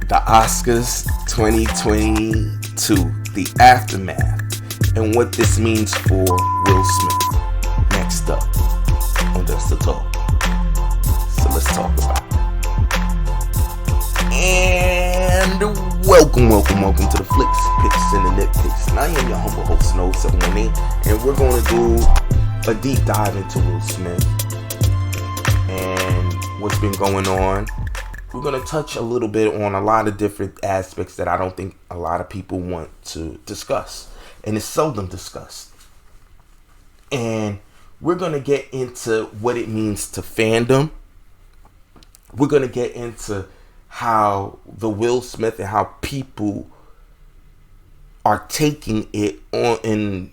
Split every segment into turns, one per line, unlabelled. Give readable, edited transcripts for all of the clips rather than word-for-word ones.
The Oscars 2022, the aftermath, and what this means for Will Smith. Next up on That's the Talk. So let's talk about it. And welcome to the Flicks, Picks, and the Nitpicks. And I am your humble host, No 718, and we're going to do a deep dive into Will Smith and what's been going on. We're going to touch a little bit on a lot of different aspects that I don't think a lot of people want to discuss. And it's seldom discussed. And we're going to get into what it means to fandom. We're going to get into how the Will Smith and how people are taking it on in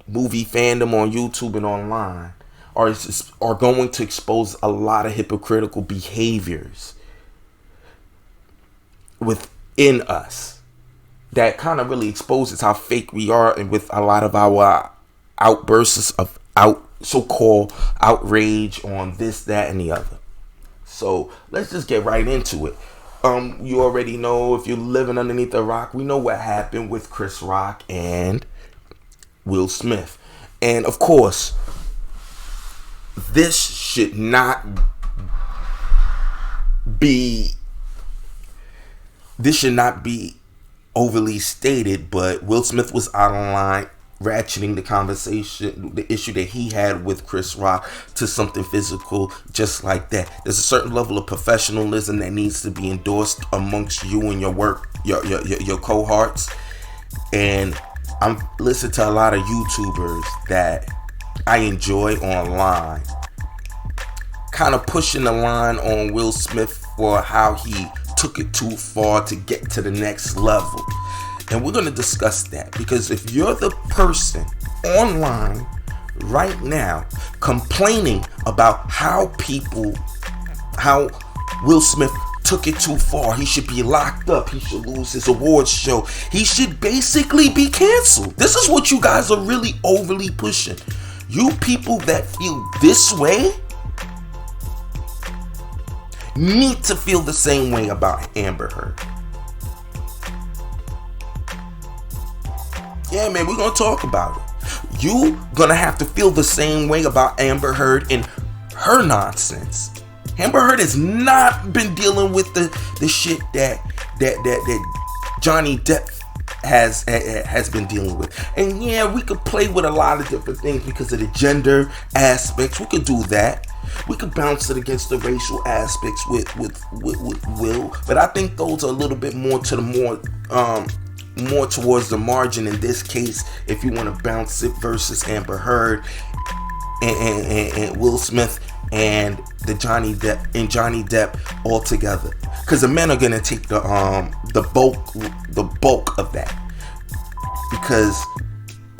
movie fandom on YouTube and online are going to expose a lot of hypocritical behaviors within us that kind of really exposes how fake we are, and with a lot of our outbursts of so-called outrage on this, that, and the other. So let's just get right into it. You already know, if you're living underneath a rock, we know what happened with Chris Rock and Will Smith. And of course, this should not be overly stated, but Will Smith was out of line, ratcheting the conversation, the issue that he had with Chris Rock, to something physical, just like that. There's a certain level of professionalism that needs to be endorsed amongst you and your work, your cohorts. And I'm listening to a lot of YouTubers that I enjoy online, kind of pushing the line on Will Smith for how he took it too far to get to the next level. And we're going to discuss that, because if you're the person online right now complaining about how Will Smith took it too far, he should be locked up, he should lose his awards show, he should basically be canceled. This is what you guys are really overly pushing. You people that feel this way need to feel the same way about Amber Heard. Yeah, man, we're going to talk about it. You going to have to feel the same way about Amber Heard and her nonsense. Amber Heard has not been dealing with the shit that Johnny Depp has been dealing with. And yeah, we could play with a lot of different things because of the gender aspects. We could do that. We could bounce it against the racial aspects with Will, but I think those are a little bit more towards the margin in this case. If you want to bounce it versus Amber Heard and Will Smith and Johnny Depp all together, because the men are gonna take the bulk of that, because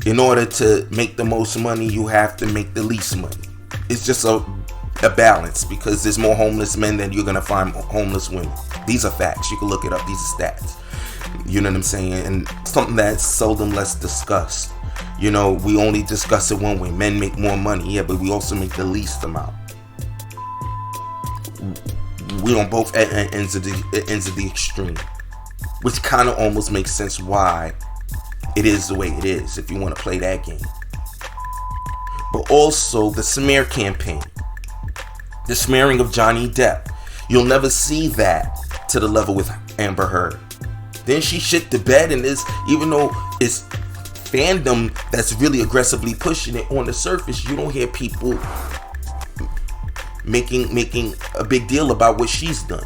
in order to make the most money, you have to make the least money. It's just a balance, because there's more homeless men than you're gonna find homeless women. These are facts. You can look it up. These are stats. You know what I'm saying? And something that's seldom less discussed. You know, we only discuss it one way. Men make more money, yeah, but we also make the least amount. We on both ends of the extreme, which kind of almost makes sense why it is the way it is, if you want to play that game. But also the smear campaign, the smearing of Johnny Depp. You'll never see that to the level with Amber Heard. Then she shit the bed, and even though it's fandom that's really aggressively pushing it, on the surface you don't hear people making a big deal about what she's done.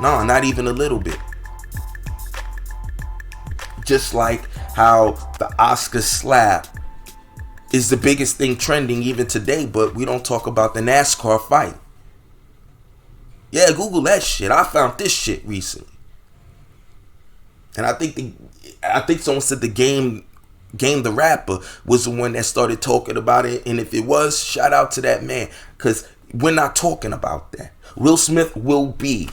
No, not even a little bit. Just like how the Oscar slap is the biggest thing trending even today, but we don't talk about the NASCAR fight. Yeah, Google that shit. I found this shit recently. And I think someone said the Game the Rapper was the one that started talking about it. And if it was, shout out to that man, because we're not talking about that. Will Smith will be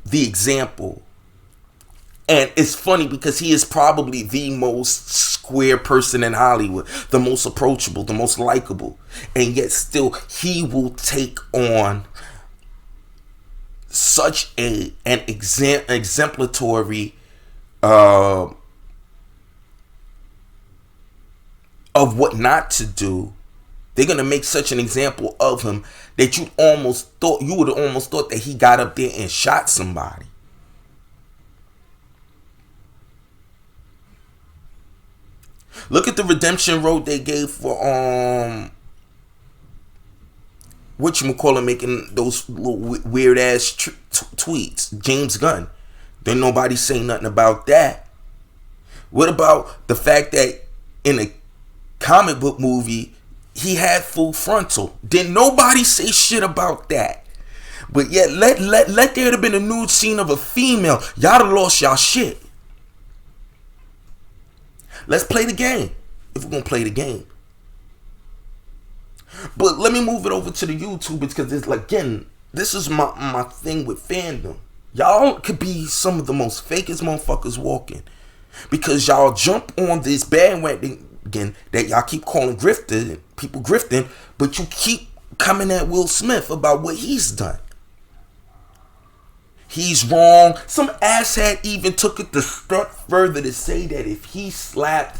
the example. And it's funny because he is probably the most square person in Hollywood, the most approachable, the most likable. And yet still he will take on such an exemplatory of what not to do. They're gonna make such an example of him that you would have almost thought that he got up there and shot somebody. Look at the redemption road they gave for whatchamacallit, making those little weird ass tweets. James Gunn. Didn't nobody say nothing about that. What about the fact that in a comic book movie he had full frontal? Didn't nobody say shit about that. But yet let there have been a nude scene of a female, y'all have lost y'all shit. Let's play the game, if we're gonna play the game. But let me move it over to the YouTubers, because it's like, again, this is my thing with fandom. Y'all could be some of the most fakest motherfuckers walking, because y'all jump on this bandwagon that y'all keep calling people grifting, but you keep coming at Will Smith about what he's done. He's wrong. Some asshat even took it a step further to say that if he slapped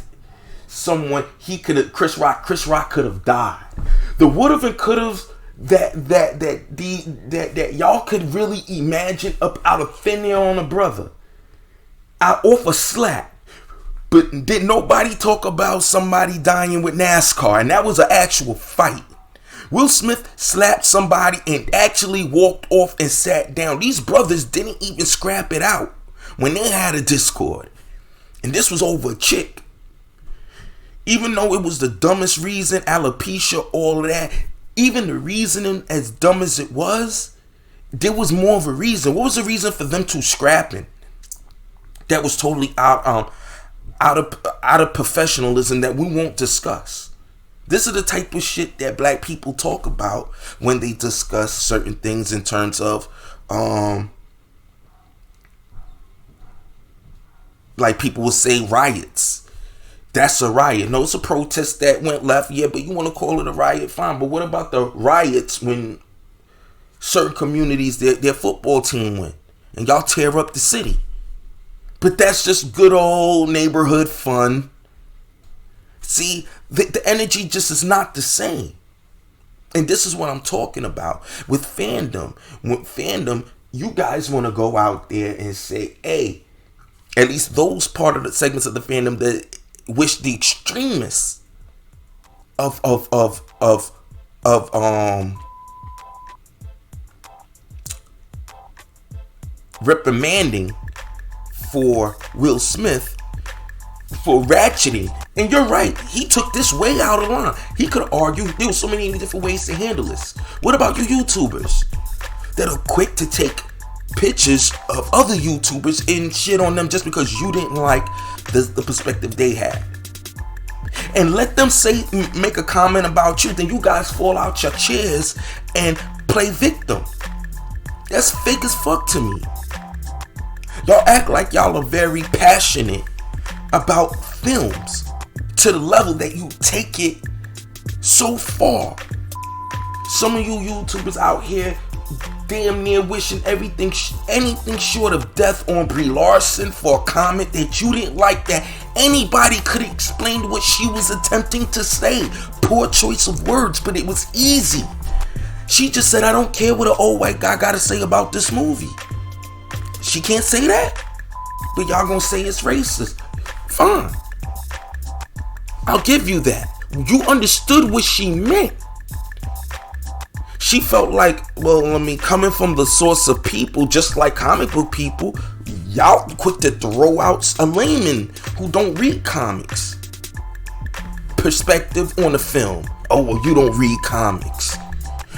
someone, Chris Rock could have died. The would have and could have that y'all could really imagine up out of thin air on a brother, out off a slap. But did nobody talk about somebody dying with NASCAR? And that was an actual fight. Will Smith slapped somebody and actually walked off and sat down. These brothers didn't even scrap it out when they had a discord. And this was over a chick. Even though it was the dumbest reason, alopecia, all of that, even the reasoning, as dumb as it was, there was more of a reason. What was the reason for them two scrapping? That was totally out of professionalism that we won't discuss. This is the type of shit that black people talk about when they discuss certain things in terms of like people will say riots. That's a riot. No, it's a protest that went left. Yeah, but you want to call it a riot, fine. But what about the riots when certain communities, their football team win and y'all tear up the city? But that's just good old neighborhood fun. See, the energy just is not the same. And this is what I'm talking about with fandom. With fandom, you guys want to go out there and say, hey, at least those part of the segments of the fandom that wish the extremists of reprimanding for Will Smith for ratcheting. And you're right, he took this way out of line. He could argue there were so many different ways to handle this. What about you YouTubers that are quick to take pictures of other YouTubers and shit on them just because you didn't like the perspective they had? And let them make a comment about you, then you guys fall out your chairs and play victim. That's fake as fuck to me. Y'all act like y'all are very passionate about films to the level that you take it so far. Some of you YouTubers out here damn near wishing anything short of death on Brie Larson for a comment that you didn't like, that anybody could have explained what she was attempting to say. Poor choice of words, but it was easy. She just said, I don't care what an old white guy gotta say about this movie. She can't say that, but y'all gonna say it's racist. Fine, I'll give you that. You understood what she meant. She felt like, well, I mean, coming from the source of people, just like comic book people, y'all quick to throw out a layman who don't read comics perspective on the film. Oh, well, you don't read comics.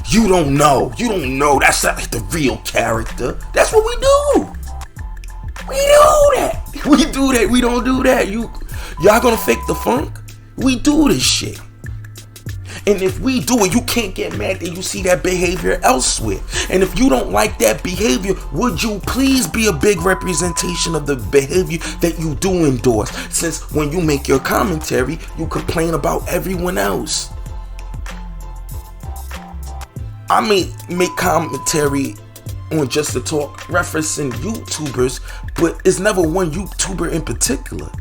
You don't know. That's not the real character. That's what we do. We do that. We don't do that. Y'all gonna fake the funk? We do this shit. And if we do it, you can't get mad that you see that behavior elsewhere. And if you don't like that behavior, would you please be a big representation of the behavior that you do endorse? Since when you make your commentary, you complain about everyone else. I may make commentary on Just to Talk referencing YouTubers, but it's never one YouTuber in particular.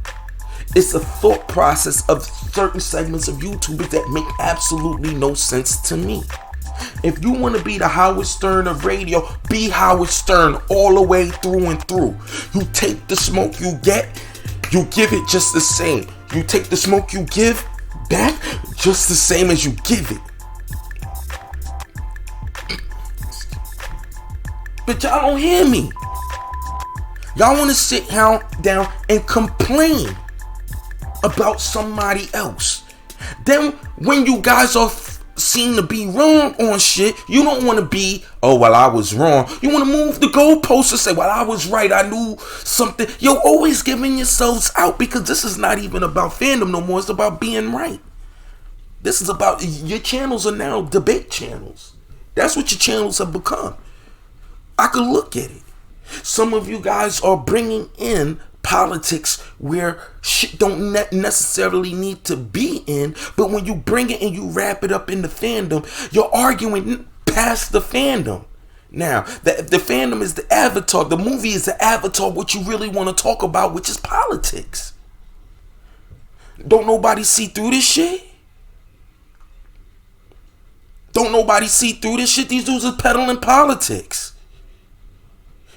It's a thought process of certain segments of YouTubers that make absolutely no sense to me. If you want to be the Howard Stern of radio, be Howard Stern all the way through and through. You take the smoke you get, you give it just the same. You take the smoke you give back just the same as you give it. But y'all don't hear me. Y'all want to sit down and complain about somebody else. Then when you guys are seen to be wrong on shit, you don't want to be, oh, well, I was wrong. You want to move the goalposts and say, well, I was right. I knew something. You're always giving yourselves out, because this is not even about fandom no more. It's about being right. This is about, your channels are now debate channels. That's what your channels have become. I could look at it. Some of you guys are bringing in politics where shit don't necessarily need to be in, but when you bring it and you wrap it up in the fandom, you're arguing past the fandom. Now, the fandom is the avatar. The movie is the avatar, what you really want to talk about, which is politics. Don't nobody see through this shit? Don't nobody see through this shit? These dudes are peddling politics.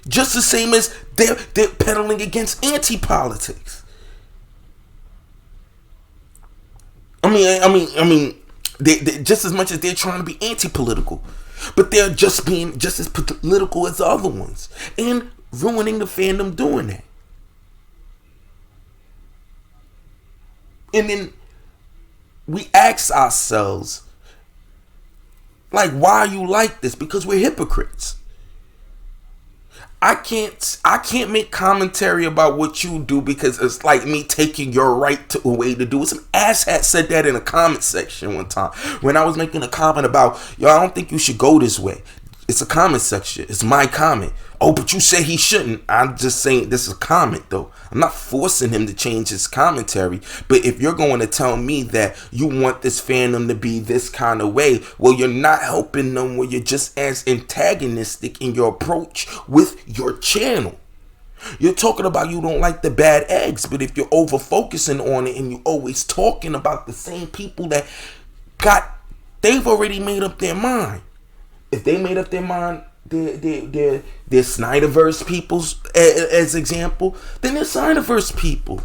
Just the same as they're peddling against anti-politics. I mean, they just as much as they're trying to be anti-political, but they're just being just as political as the other ones and ruining the fandom doing that. And then we ask ourselves, like, why are you like this? Because we're hypocrites. I can't make commentary about what you do because it's like me taking your right to a way to do it. Some asshat said that in a comment section one time when I was making a comment about, yo, I don't think you should go this way. It's a comment section. It's my comment. Oh, but you say he shouldn't. I'm just saying this is a comment, though. I'm not forcing him to change his commentary. But if you're going to tell me that you want this fandom to be this kind of way, well, you're not helping them when you're just as antagonistic in your approach with your channel. You're talking about you don't like the bad eggs, but if you're over focusing on it and you're always talking about the same people that they've already made up their mind. If they made up their mind, they're Snyderverse peoples, as example, then they're Snyderverse people.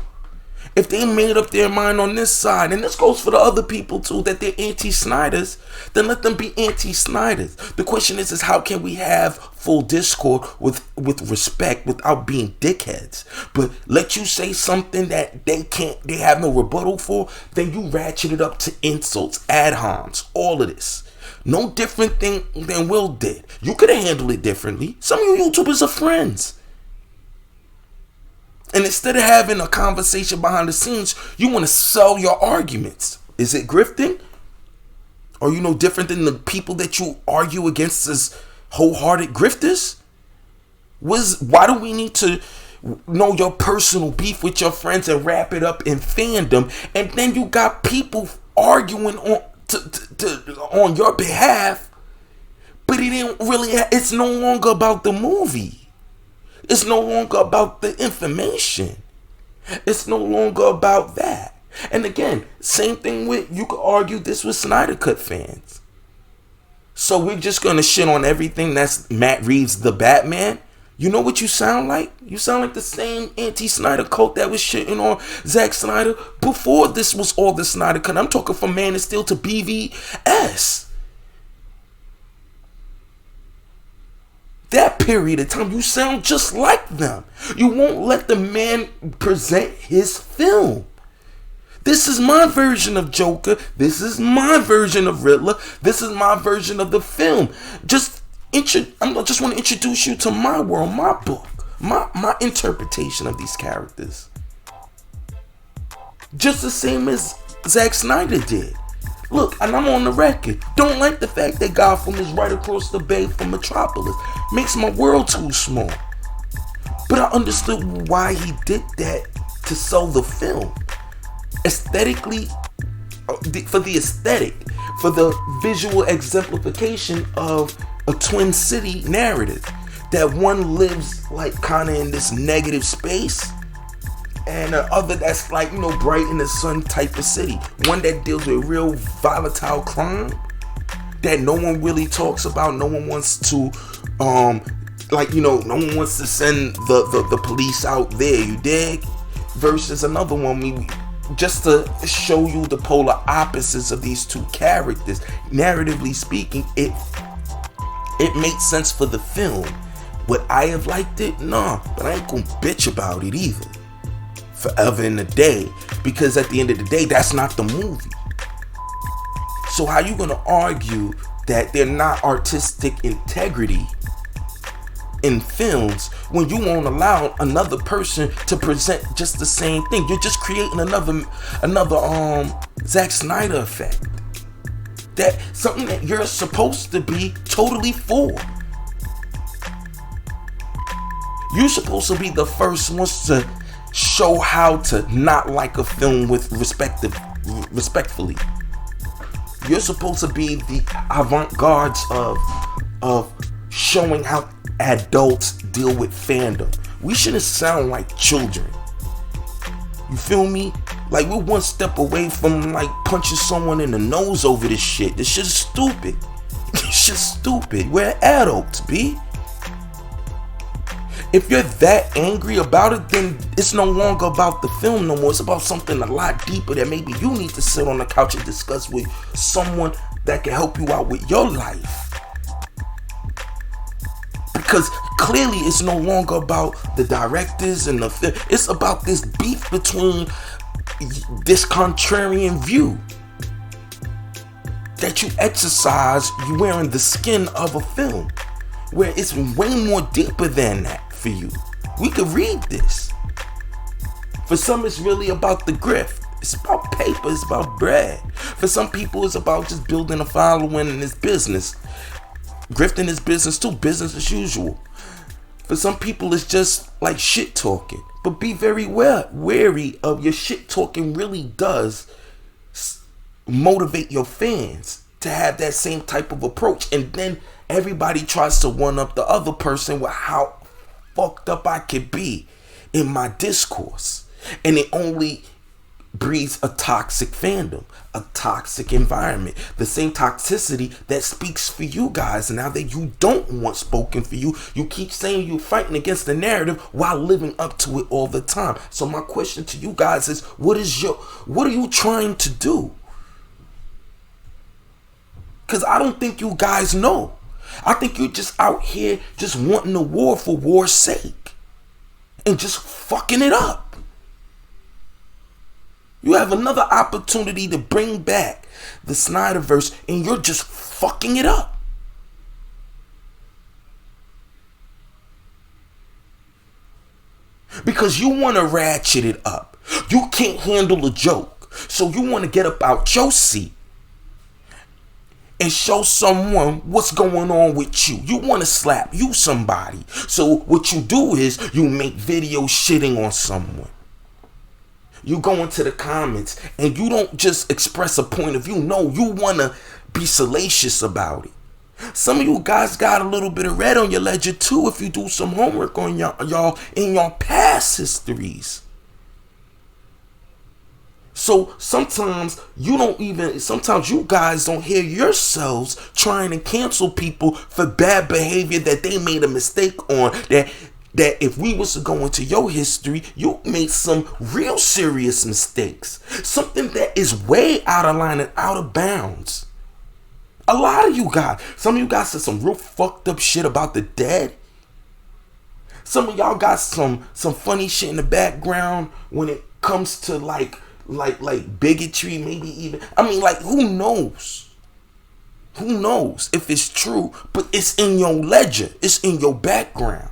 If they made up their mind on this side, and this goes for the other people too, that they're anti-Snyders, then let them be anti-Snyders. The question is how can we have full discord with respect without being dickheads? But let you say something that they have no rebuttal for, then you ratchet it up to insults, ad homs, all of this. No different thing than Will did. You could have handled it differently. Some of you YouTubers are friends. And instead of having a conversation behind the scenes, you want to sell your arguments. Is it grifting? Are you no different than the people that you argue against as wholehearted grifters? Why do we need to know your personal beef with your friends and wrap it up in fandom? And then you got people arguing on your behalf, but it's no longer about the movie. It's no longer about the information. It's no longer about that. And again, same thing with, you could argue this with Snyder Cut fans. So we're just gonna shit on everything that's Matt Reeves the Batman. You know what you sound like? You sound like the same anti-Snyder cult that was shitting on Zack Snyder before this was all the Snyder Cut. I'm talking from Man of Steel to BVS. That period of time, you sound just like them. You won't let the man present his film. This is my version of Joker. This is my version of Riddler. This is my version of the film. I just want to introduce you to my world, my book, my interpretation of these characters. Just the same as Zack Snyder did. Look, and I'm on the record. Don't like the fact that Gotham is right across the bay from Metropolis. Makes my world too small. But I understood why he did that, to sell the film. Aesthetically, for the aesthetic, for the visual exemplification of a Twin City narrative. that one lives like kind of in this negative space, and the other that's like, you know, bright in the sun type of city. One that deals with real volatile crime that no one really talks about. No one wants to, like, you know, no one wants to send the police out there, you dig? Versus another one, maybe just to show you the polar opposites of these two characters. Narratively speaking, it makes sense for the film. Would I have liked it? Nah, but I ain't gonna bitch about it either. Forever in a day, because at the end of the day, that's not the movie. So how you gonna argue that they're not artistic integrity in films when you won't allow another person to present just the same thing? You're just creating another Zack Snyder effect. That something that you're supposed to be totally for. You're supposed to be the first ones to show how to not like a film with respectfully. You're supposed to be the avant-gardes of showing how adults deal with fandom. We shouldn't sound like children. You feel me? Like, we're one step away from like punching someone in the nose over this shit. This shit is stupid. This shit's stupid. We're adults, B. If you're that angry about it, then it's no longer about the film no more. It's about something a lot deeper that maybe you need to sit on the couch and discuss with someone that can help you out with your life. Because clearly it's no longer about the directors and the film. It's about this beef between this contrarian view that you exercise, you wearing the skin of a film, where it's way more deeper than that. For you, we could read this. For some, it's really about the grift. It's about paper. It's about bread. For some people, it's about just building a following in this business. Grifting is business too. Business as usual. For some people, it's just like shit talking. But be very wary of your shit talking. Really does motivate your fans to have that same type of approach, and then everybody tries to one up the other person with how fucked up I could be in my discourse, and it only breeds a toxic fandom, a toxic environment, the same toxicity that speaks for you guys. And now that you don't want spoken for you, you keep saying you're fighting against the narrative while living up to it all the time. So my question to you guys is, what are you trying to do? Because I don't think you guys know. I think you're just out here just wanting a war for war's sake and just fucking it up. You have another opportunity to bring back the Snyderverse and you're just fucking it up. Because you want to ratchet it up. You can't handle a joke. So you want to get up out your seat and show someone what's going on with you. You want to slap you somebody. So what you do is you make videos shitting on someone. You go into the comments and you don't just express a point of view. No, you want to be salacious about it. Some of you guys got a little bit of red on your ledger too if you do some homework on y'all in your past histories. So sometimes you guys don't hear yourselves trying to cancel people for bad behavior that they made a mistake on. That if we was to go into your history, you made some real serious mistakes. Something that is way out of line and out of bounds. A lot of you guys, some of you guys said some real fucked up shit about the dead. Some of y'all got some funny shit in the background when it comes to like bigotry, maybe even. I mean, like, who knows? Who knows if it's true? But it's in your ledger. It's in your background.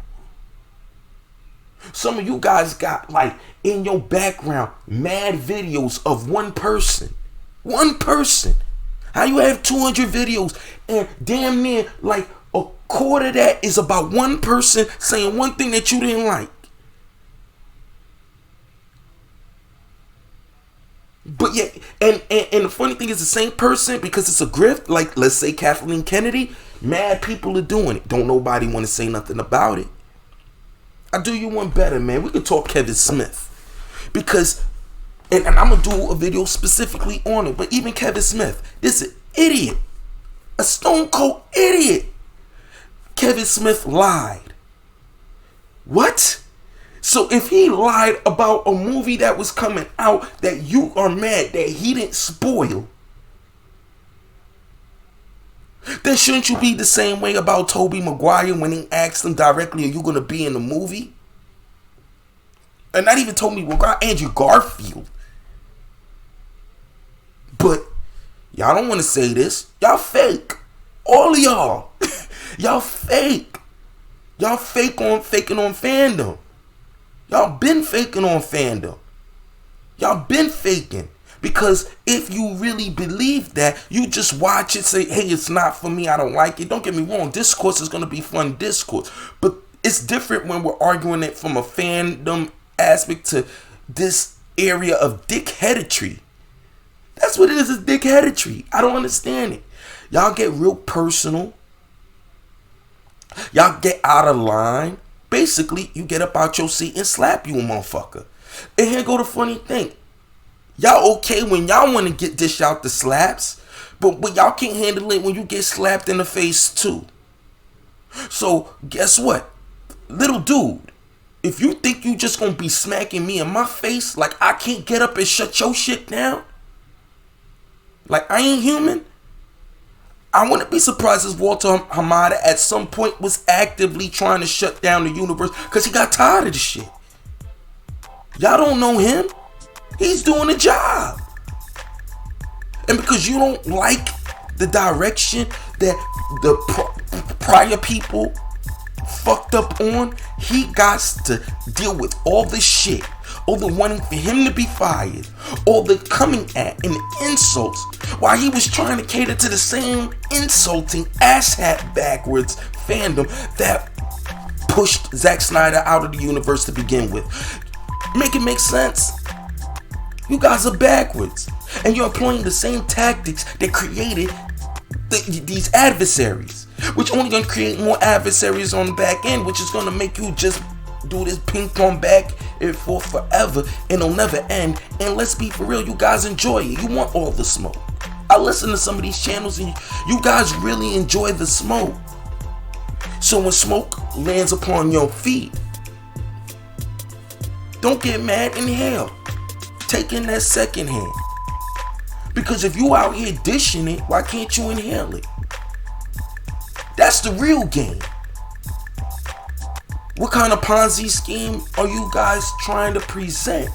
Some of you guys got, like, in your background, mad videos of one person. One person. How you have 200 videos and damn near like a quarter of that is about one person saying one thing that you didn't like. But yeah, and the funny thing is the same person, because it's a grift, like let's say Kathleen Kennedy, Mad people are doing it. Don't nobody want to say nothing about it. I do you one better, man. We can talk Kevin Smith. Because, and I'm going to do a video specifically on it, but even Kevin Smith, this is an idiot. A stone cold idiot. Kevin Smith lied. What? So if he lied about a movie that was coming out that you are mad that he didn't spoil, then shouldn't you be the same way about Tobey Maguire when he asked him directly, are you going to be in the movie? And not even Tobey Maguire, Andrew Garfield. But y'all don't want to say this. Y'all fake. All of y'all. Y'all fake. Y'all faking on fandom. Y'all been faking on fandom. Y'all been faking. Because if you really believe that, you just watch it, say, hey, it's not for me, I don't like it. Don't get me wrong, discourse is going to be fun discourse. But it's different when we're arguing it from a fandom aspect to this area of dickheadetry. That's what it is dickheadetry. I don't understand it. Y'all get real personal. Y'all get out of line. Basically, you get up out your seat and slap you a motherfucker. And here go the funny thing. Y'all okay when y'all want to get dish out the slaps, but y'all can't handle it when you get slapped in the face too. So guess what? Little dude, if you think you just gonna be smacking me in my face like I can't get up and shut your shit down, like I ain't human, I wouldn't be surprised if Walter Hamada at some point was actively trying to shut down the universe because he got tired of the shit. Y'all don't know him. He's doing a job. And because you don't like the direction that the prior people fucked up on, he got to deal with all this shit. All the wanting for him to be fired. All the coming at and the insults. While he was trying to cater to the same insulting asshat backwards fandom that pushed Zack Snyder out of the universe to begin with. Make it make sense. You guys are backwards. And you're employing the same tactics that created these adversaries. Which only going to create more adversaries on the back end. Which is going to make you just do this ping pong back and forth forever. And it'll never end. And let's be for real, you guys enjoy it. You want all the smoke. I listen to some of these channels and you guys really enjoy the smoke. So when smoke lands upon your feet, don't get mad, inhale. Take in that second hand. Because if you out here dishing it, why can't you inhale it? That's the real game. What kind of Ponzi scheme are you guys trying to present?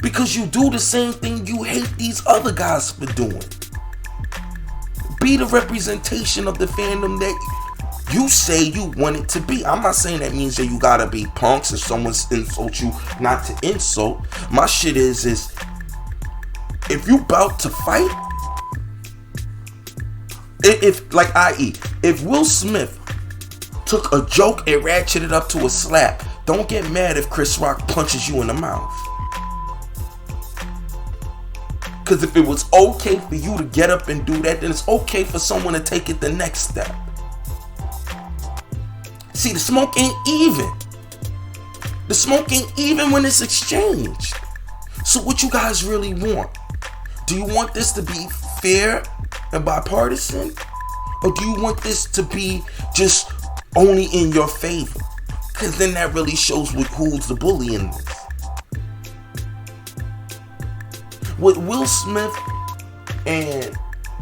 Because you do the same thing you hate these other guys for doing. Be the representation of the fandom that you say you want it to be. I'm not saying that means that you gotta be punks if someone insults you not to insult. My shit is if you about to fight, if like i.e. if Will Smith took a joke and ratcheted up to a slap, don't get mad if Chris Rock punches you in the mouth. Because if it was okay for you to get up and do that, then it's okay for someone to take it the next step. See, the smoke ain't even. The smoke ain't even when it's exchanged. So what you guys really want? Do you want this to be fair and bipartisan? Or do you want this to be just only in your favor? Because then that really shows who's the bully in this. With Will Smith and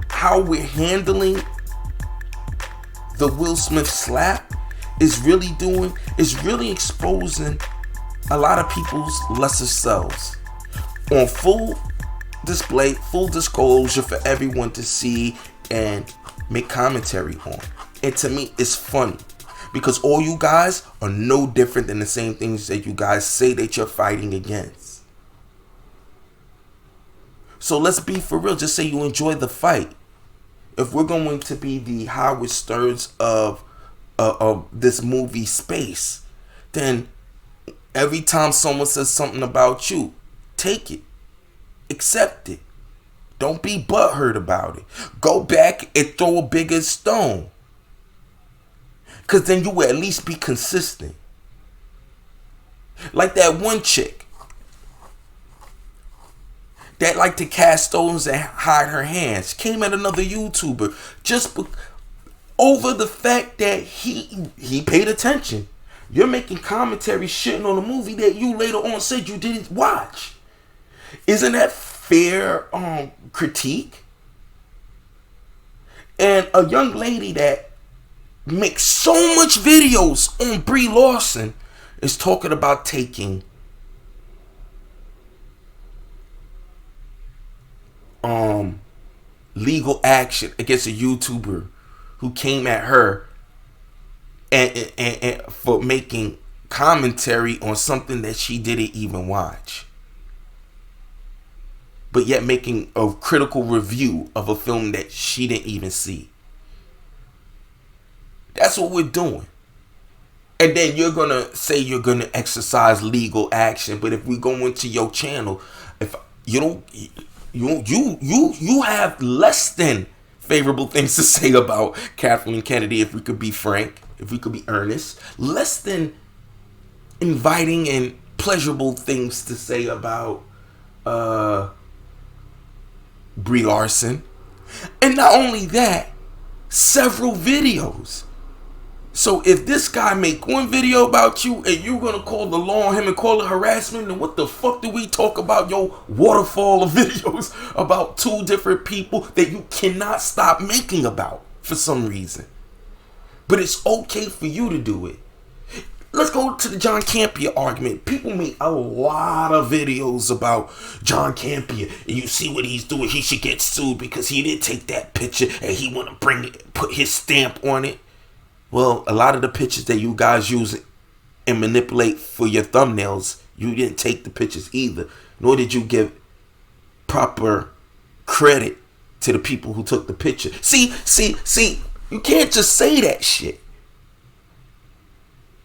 how we're handling the Will Smith slap is really exposing a lot of people's lesser selves on full display, full disclosure for everyone to see and make commentary on. And to me, it's funny because all you guys are no different than the same things that you guys say that you're fighting against. So let's be for real. Just say you enjoy the fight. If we're going to be the Howard Sterns of this movie space, then every time someone says something about you, take it, accept it, Don't be butthurt about it. Go back and throw a bigger stone. Because then you will at least be consistent. Like that one chick that liked to cast stones and hide her hands. Came at another YouTuber just over the fact that he paid attention. You're making commentary shitting on a movie that you later on said you didn't watch. Isn't that fair critique? And a young lady that makes so much videos on Brie Larson is talking about taking legal action against a YouTuber who came at her and for making commentary on something that she didn't even watch, but yet making a critical review of a film that she didn't even see. That's what we're doing. And then you're gonna say you're gonna exercise legal action, but if we go into your channel, if you don't, you have less than favorable things to say about Kathleen Kennedy. If we could be frank, if we could be earnest, less than inviting and pleasurable things to say about Brie Larson, and not only that, several videos. So if this guy make one video about you and you're gonna call the law on him and call it harassment, then what the fuck do we talk about your waterfall of videos about two different people that you cannot stop making about for some reason? But it's okay for you to do it. Let's go to the John Campea argument. People make a lot of videos about John Campea, and you see what he's doing. He should get sued because he didn't take that picture and he want to put his stamp on it. Well, a lot of the pictures that you guys use and manipulate for your thumbnails, you didn't take the pictures either. Nor did you give proper credit to the people who took the picture. See, you can't just say that shit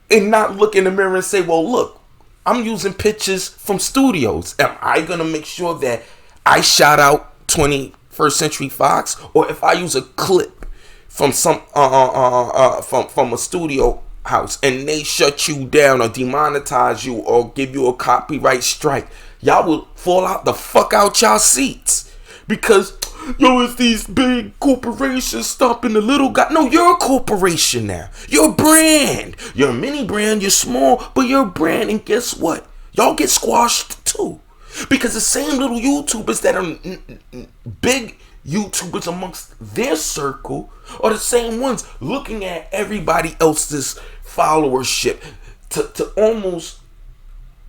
and not look in the mirror and say, well, look, I'm using pictures from studios. Am I going to make sure that I shout out 21st Century Fox? Or if I use a clip from some from a studio house and they shut you down or demonetize you or give you a copyright strike, y'all will fall out the fuck out y'all seats because it's these big corporations stopping the little guy. No, you're a corporation now. You're a brand. You're a mini brand. You're small, but you're a brand. And guess what? Y'all get squashed too, because the same little YouTubers that are big YouTubers amongst their circle are the same ones looking at everybody else's followership to almost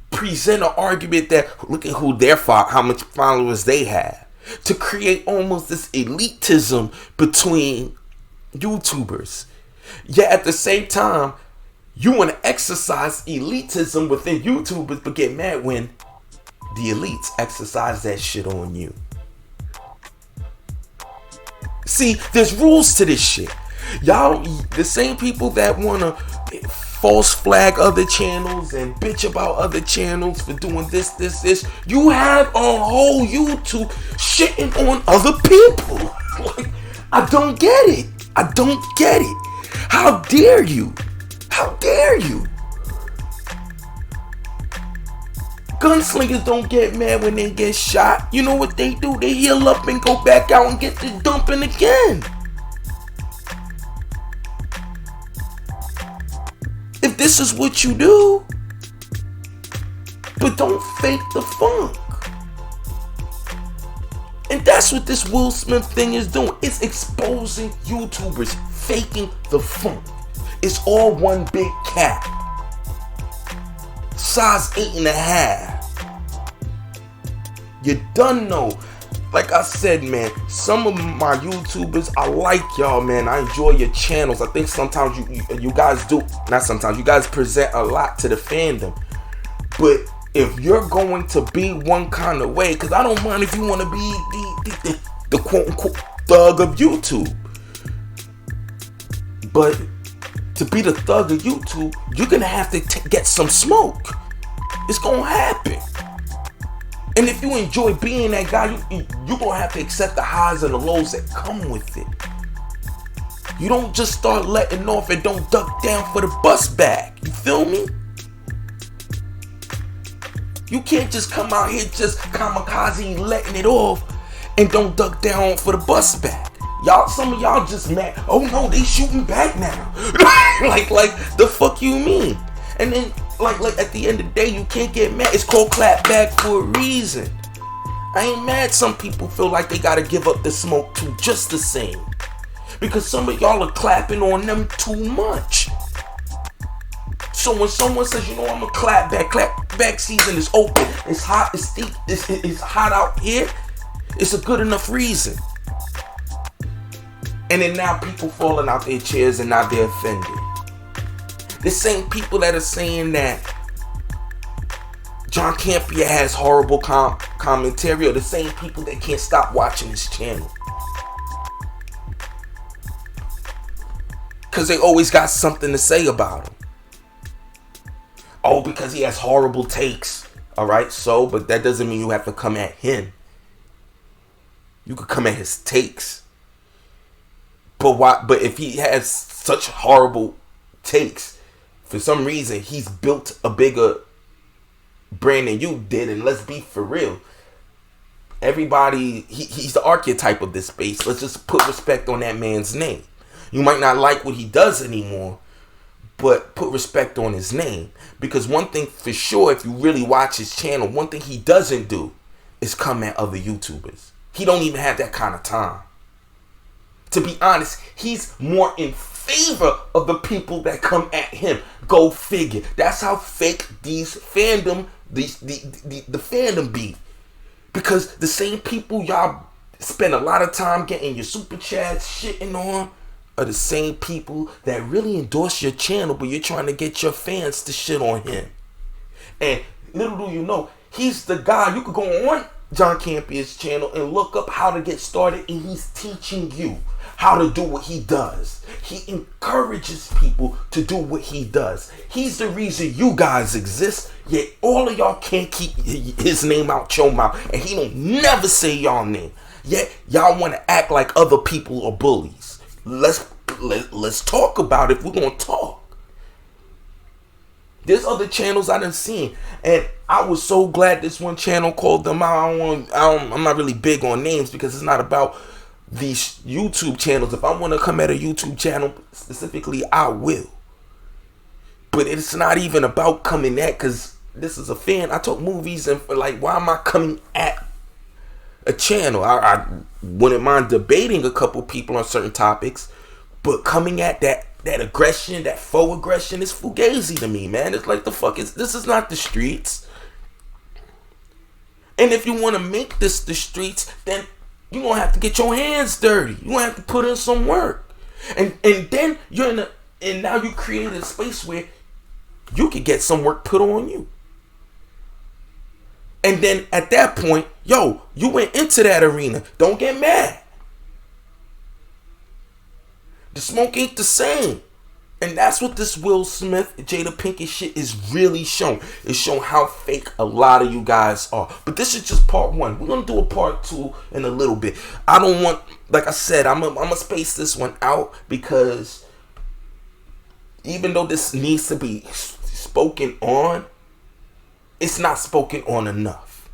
present an argument that look at who how much followers they have, to create almost this elitism between YouTubers. Yet at the same time, you want to exercise elitism within YouTubers, but get mad when the elites exercise that shit on you. See, there's rules to this shit. Y'all, the same people that want to false flag other channels and bitch about other channels for doing this, you have a whole YouTube shitting on other people. Like, I don't get it. I don't get it. How dare you? How dare you? Gunslingers don't get mad when they get shot. You know what they do? They heal up and go back out and get the dumping again. If this is what you do, but don't fake the funk. And that's what this Will Smith thing is doing. It's exposing YouTubers faking the funk. It's all one big cap. Size 8.5. You done know. Like I said, man, some of my YouTubers, I like y'all, man. I enjoy your channels. I think sometimes you guys do, not sometimes, you guys present a lot to the fandom. But if you're going to be one kind of way, because I don't mind if you want to be the quote-unquote thug of YouTube. But to be the thug of YouTube, you're going to have to get some smoke. It's going to happen. And if you enjoy being that guy, you're gonna have to accept the highs and the lows that come with it. You don't just start letting off and don't duck down for the bus back. You feel me? You can't just come out here just kamikaze letting it off and don't duck down for the bus back. Y'all, some of y'all just mad. Oh no, they shooting back now. like the fuck you mean? And then like at the end of the day, you can't get mad. It's called clap back for a reason. I ain't mad. Some people feel like they gotta give up the smoke too, just the same. Because some of y'all are clapping on them too much. So when someone says, you know, I'm gonna clap back season is open. It's hot, it's steep, it's hot out here. It's a good enough reason. And then now people falling out their chairs and now they're offended. The same people that are saying that John Campia has horrible commentary are the same people that can't stop watching his channel. Because they always got something to say about him. Oh, because he has horrible takes. Alright, so, but that doesn't mean you have to come at him. You could come at his takes. But why? But if he has such horrible takes, for some reason he's built a bigger brand than you did. And let's be for real, everybody, he's the archetype of this space. Let's just put respect on that man's name. You might not like what he does anymore, but put respect on his name. Because one thing for sure, if you really watch his channel, one thing he doesn't do is come at other YouTubers. He don't even have that kind of time. To be honest, he's more in favor of the people that come at him. Go figure. That's how fake these fandom, the fandom be. Because the same people y'all spend a lot of time getting your super chats shitting on are the same people that really endorse your channel, but you're trying to get your fans to shit on him. And little do you know, he's the guy. You could go on John Campia's channel and look up how to get started, and he's teaching you how to do what he does. He encourages people to do what he does. He's the reason you guys exist, yet all of y'all can't keep his name out your mouth, and he don't never say y'all name. Yet y'all want to act like other people are bullies. Let's talk about it if we're gonna talk. There's other channels I done seen, and I was so glad this one channel called them out. I'm not really big on names because it's not about these YouTube channels. If I want to come at a YouTube channel specifically, I will. But it's not even about coming at, because this is a fan. I talk movies, and like, why am I coming at a channel? I wouldn't mind debating a couple people on certain topics, but coming at that aggression, that faux aggression, is fugazi to me, man. It's like, the fuck is this? Is not the streets. And if you want to make this the streets, then you're gonna have to get your hands dirty. You're gonna have to put in some work. And then you're and now you created a space where you can get some work put on you. And then at that point, yo, you went into that arena. Don't get mad. The smoke ain't the same. And that's what this Will Smith, Jada Pinkett shit is really showing. It's showing how fake a lot of you guys are. But this is just part one. We're going to do a part two in a little bit. I don't want, like I said, I'm gonna space this one out, because even though this needs to be spoken on, it's not spoken on enough.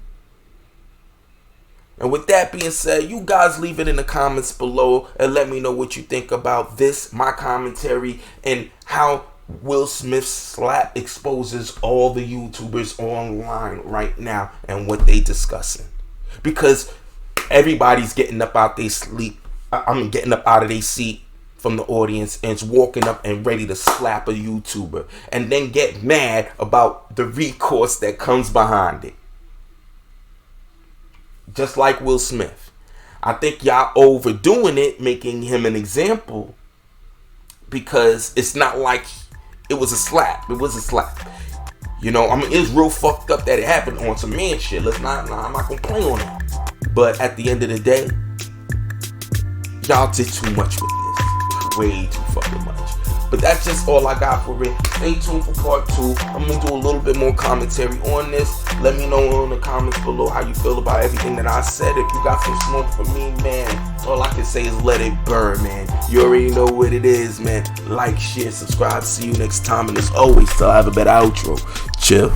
And with that being said, you guys leave it in the comments below and let me know what you think about this, my commentary, and how Will Smith's slap exposes all the YouTubers online right now and what they discussing. Because everybody's getting up out their sleep. Getting up out of their seat from the audience and walking up and ready to slap a YouTuber, and then get mad about the recourse that comes behind it. Just like Will Smith. I think y'all overdoing it, making him an example, because it's not like it was a slap. It was a slap. You know, I mean, it's real fucked up that it happened on some man shit. I'm not gonna play on it. But at the end of the day, y'all did too much with this. Way too fucking much. But that's just all I got for it. Stay tuned for part 2. I'm gonna do a little bit more commentary on this. Let me know in the comments below how you feel about everything that I said. If you got some smoke for me, man, all I can say is let it burn, man. You already know what it is, man. Like, share, subscribe. See you next time. And as always, till I have a better outro. Chill.